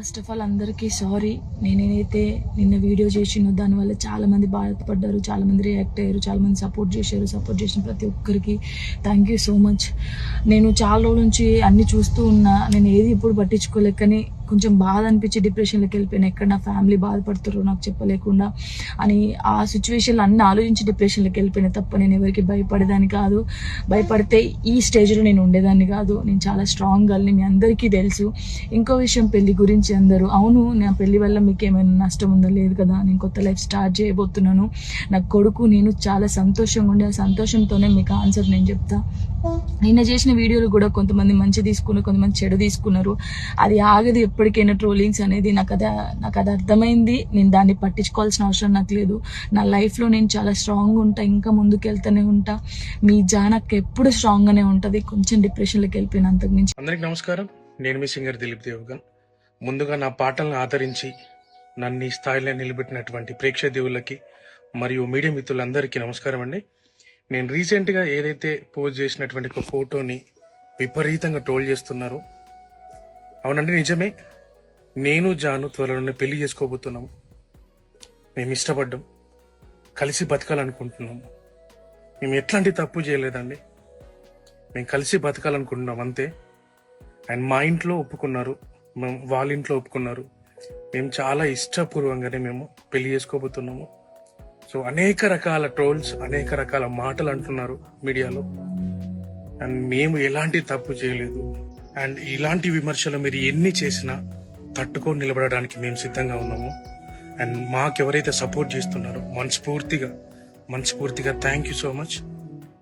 First of all అందరికీ sorry. నేనైతే నిన్న వీడియో చేసినో దానివల్ల చాలామంది బాధపడ్డారు, చాలామంది రియాక్ట్ అయ్యారు, చాలామంది సపోర్ట్ చేశారు. సపోర్ట్ చేసిన ప్రతి ఒక్కరికి థ్యాంక్ యూ సో మచ్. నేను చాలా రోజుల నుంచి అన్నీ చూస్తూ ఉన్నా, నేను ఏది ఇప్పుడు పట్టించుకోలేక, కానీ కొంచెం బాధ అనిపించి డిప్రెషన్లోకి వెళ్ళిపోయాను. ఎక్కడ నా ఫ్యామిలీ బాధపడుతారో నాకు చెప్పలేకుండా అని ఆ సిచ్యువేషన్లో అన్నీ ఆలోచించి డిప్రెషన్లోకి వెళ్ళిపోయినా తప్ప నేను ఎవరికి భయపడేదాన్ని కాదు. భయపడితే ఈ స్టేజ్లో నేను ఉండేదాన్ని కాదు. నేను చాలా స్ట్రాంగ్ గర్ల్ని, మీ అందరికీ తెలుసు. ఇంకో విషయం, పెళ్లి గురించి అందరూ అవును నా పెళ్లి వల్ల మీకు ఏమైనా నష్టం ఉందో లేదు కదా, నేను కొత్త లైఫ్ స్టార్ట్ చేయబోతున్నాను. నా కొడుకు నేను చాలా సంతోషంగా ఉండే, ఆ సంతోషంతోనే మీకు ఆన్సర్ నేను చెప్తా. నిన్న చేసిన వీడియోలు కూడా కొంతమంది మంచి తీసుకున్నారు, కొంతమంది చెడు తీసుకున్నారు. అది ఆగదు ఎప్పటికైనా ట్రోలింగ్స్ అనేది. నాకు అది అర్థమైంది. నేను దాన్ని పట్టించుకోవాల్సిన అవసరం నాకు లేదు. నా లైఫ్లో నేను చాలా స్ట్రాంగ్ ఉంటా, ఇంకా ముందుకు వెళ్తూనే ఉంటా. మీ జానక్ ఎప్పుడు స్ట్రాంగ్గానే ఉంటుంది. కొంచెం డిప్రెషన్లోకి వెళ్ళిపోయిన అంతకు మించి. అందరికి నమస్కారం. నేను మీ సింగర్ దిలీప్ దేవగన్. ముందుగా నా పాటలను ఆదరించి నన్ను ఈ స్థాయిలో నిలబెట్టినటువంటి ప్రేక్షక దేవుళ్ళకి మరియు మీడియా మిత్రులందరికీ నమస్కారం అండి. నేను రీసెంట్గా ఏదైతే పోస్ట్ చేసినటువంటి ఒక ఫోటోని విపరీతంగా ట్రోల్ చేస్తున్నారు. అవునండి, నిజమే. నేను జాను త్వరలోనే పెళ్లి చేసుకోబోతున్నాము. మేము ఇష్టపడ్డాం, కలిసి బతకాలనుకుంటున్నాము. మేము ఎట్లాంటి తప్పు చేయలేదండి. మేము కలిసి బతకాలనుకుంటున్నాం అంతే. అండ్ మా ఇంట్లో ఒప్పుకున్నారు, మేము వాళ్ళ ఇంట్లో ఒప్పుకున్నారు. మేము చాలా ఇష్టపూర్వకంగానే మేము పెళ్లి చేసుకోబోతున్నాము. సో అనేక రకాల ట్రోల్స్, అనేక రకాల మాటలు అంటున్నారు మీడియాలో. అండ్ మేము ఎలాంటి తప్పు చేయలేదు. అండ్ ఇలాంటి విమర్శలు మీరు ఎన్ని చేసినా తట్టుకొని నిలబడడానికి మేము సిద్ధంగా ఉన్నాము. అండ్ మాకెవరైతే సపోర్ట్ చేస్తున్నారో మనస్ఫూర్తిగా థ్యాంక్ యూ సో మచ్.